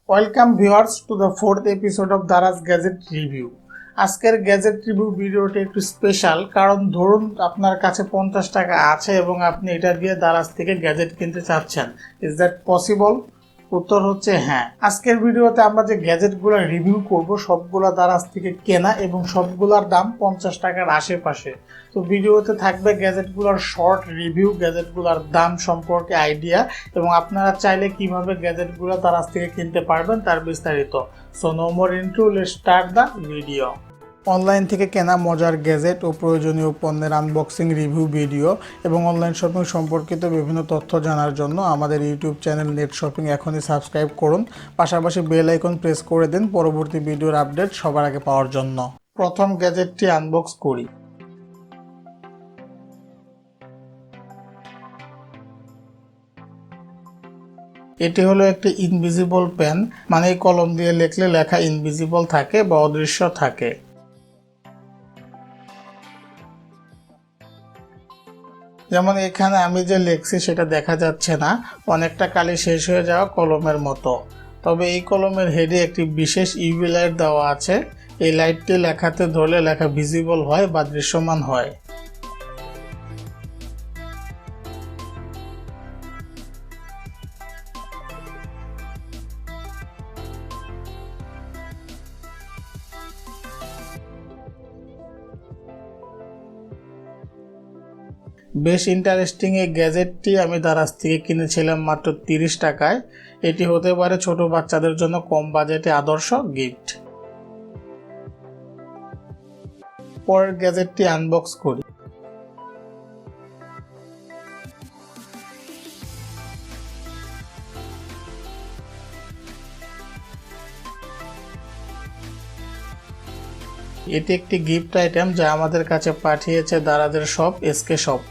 Welcome viewers to the fourth episode of Daraz gadget review. আজকের gadget review ভিডিওটি একটু special, কারণ ধরুন আপনার কাছে 50 টাকা আছে এবং আপনি এটা দিয়ে দারাজ থেকে গ্যাজেট কিনতে চাচ্ছেন। Is that possible? উত্তর হচ্ছে হ্যাঁ। আজকের ভিডিওতে আমরা যে গ্যাজেটগুলো রিভিউ করব সবগুলা দারাজ থেকে কেনা এবং সবগুলার দাম 50 টাকার আশেপাশে। তো ভিডিওতে থাকবে গ্যাজেটগুলোর শর্ট রিভিউ, গ্যাজেটগুলোর দাম সম্পর্কে আইডিয়া এবং আপনারা চাইলে কিভাবে গ্যাজেটগুলো দারাজ থেকে কিনতে পারবেন তার বিস্তারিত। So no more intro, let's start the video. Online থেকে কেনা মজার গ্যাজেট ও প্রয়োজনীয় পণ্যের আনবক্সিং রিভিউ ভিডিও এবং অনলাইন শপিং সম্পর্কিত বিভিন্ন তথ্য জানার জন্য আমাদের ইউটিউব চ্যানেল নেট শপিং এখনই সাবস্ক্রাইব করুন। পাশাপাশি বেল আইকন প্রেস করে দিন পরবর্তী ভিডিওর আপডেট সবার আগে পাওয়ার জন্য। প্রথম গ্যাজেটটি আনবক্স করি। এটি হলো একটি ইনভিজিবল পেন, মানে কলম দিয়ে লিখলে লেখা ইনভিজিবল থাকে বা অদৃশ্য থাকে। যেমন এখানে আমি যে লিখছি সেটা দেখা যাচ্ছে না, অনেকটা কালি শেষ হয়ে যাওয়া কলমের মতো। তবে এই কলমের হেডে একটি বিশেষ ইউভি লাইট দেওয়া আছে। এই লাইটটি লেখাতে ধরলে লেখা ভিজিবল হয় বা দৃশ্যমান হয়। বেশ ইন্টারেস্টিং এই গ্যাজেটটি আমি দারাজ থেকে কিনেছিলাম মাত্র 30 টাকায়। এটি হতে পারে ছোট বাচ্চাদের জন্য কম বাজেটে আদর্শ গিফট। পরের গ্যাজেটটি আনবক্স করি। এটি একটি গিফট আইটেম যা আমাদের কাছে পাঠিয়েছে দারাজের শপ এসকে শপ।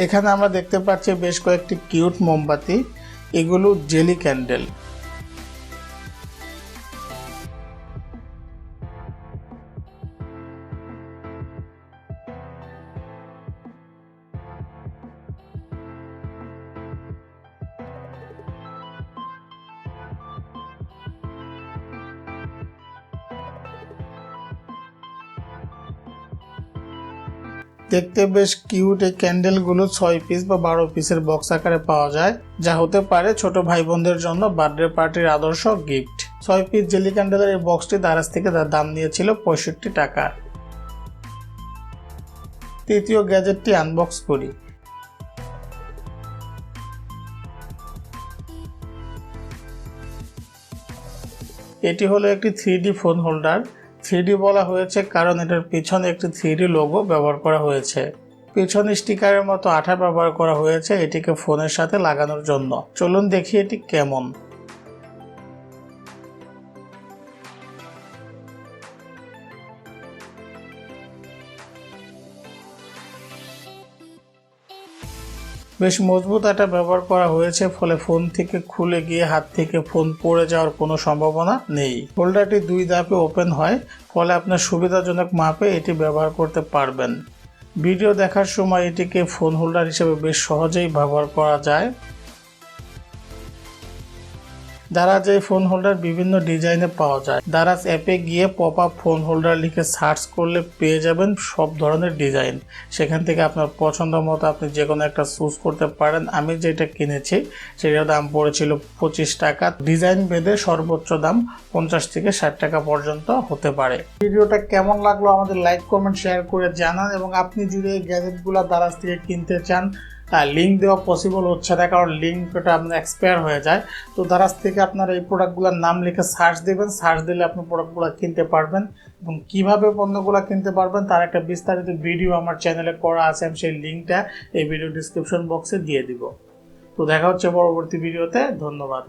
এখানে আমরা দেখতে পাচ্ছি বেশ কয়েকটি কিউট মোমবাতি, এগুলো জেলি ক্যান্ডেল। দেখতে বেশ কিউট এই ক্যান্ডেলগুলো 6 পিস বা 12 পিসের বক্স আকারে পাওয়া যায়, যা হতে পারে ছোট ভাই বোনদের জন্য বার্থডে পার্টির আদর্শ গিফট। 6 পিস জেলি ক্যান্ডেলের এই বক্সটি দারাজ থেকে তার দাম নিয়েছিল 65 টাকা। তৃতীয় গ্যাজেটটি আনবক্স করি। এটি হলো একটি 3D ফোন হোল্ডার। 3D বলা হয়েছে কারণ এটার পিছনে একটি 3D লোগো ব্যবহার করা হয়েছে। পিছনে স্টিকারের মতো আঠা ব্যবহার করা হয়েছে এটিকে ফোনের সাথে লাগানোর জন্য। চলুন দেখি এটি কেমন। বেশ মজবুত আঠা ব্যবহার করা হয়েছে, ফলে ফোন থেকে খুলে গিয়ে হাত থেকে ফোন পড়ে যাওয়ার কোনো সম্ভাবনা নেই। হোল্ডারটি 2 ধাপে ওপেন হয়, ফলে আপনার সুবিধাজনক মাপে এটি ব্যবহার করতে পারবেন। ভিডিও দেখার সময় এটিকে ফোন হোল্ডার হিসেবে বেশ সহজেই ব্যবহার করা যায়। দারাজ এই ফোন হোল্ডার বিভিন্ন ডিজাইনে পাওয়া যায়। দারাজ অ্যাপে গিয়ে পপ আপ ফোন হোল্ডার লিখে সার্চ করলে পেয়ে যাবেন সব ধরনের ডিজাইন। সেখান থেকে আপনার পছন্দ মতো আপনি যে কোনো একটা চুজ করতে পারেন। আমি যেটা কিনেছি সেটার দাম পড়েছিল 25 টাকা। ডিজাইন ভেদে সর্বোচ্চ দাম 50 থেকে 60 টাকা পর্যন্ত হতে পারে। ভিডিওটা কেমন লাগলো আমাদের লাইক কমেন্ট শেয়ার করে জানান, এবং আপনি যদি এই গ্যাজেটগুলো দারাজ থেকে কিনতে চান লিঙ্ক দেওয়া পসিবল হচ্ছে না, কারণ লিঙ্কটা আপনার এক্সপায়ার হয়ে যায়। তো দারাজ থেকে আপনারা এই প্রোডাক্টগুলোর নাম লিখে সার্চ দেবেন, সার্চ দিলে আপনি প্রোডাক্টগুলো কিনতে পারবেন এবং কিভাবে পণ্যগুলো কিনতে পারবেন তার একটা বিস্তারিত ভিডিও আমার চ্যানেলে করা আছে। আমি সেই লিঙ্কটা এই ভিডিও ডিসক্রিপশন বক্সে দিয়ে দিব। তো দেখা হচ্ছে পরবর্তী ভিডিওতে। ধন্যবাদ।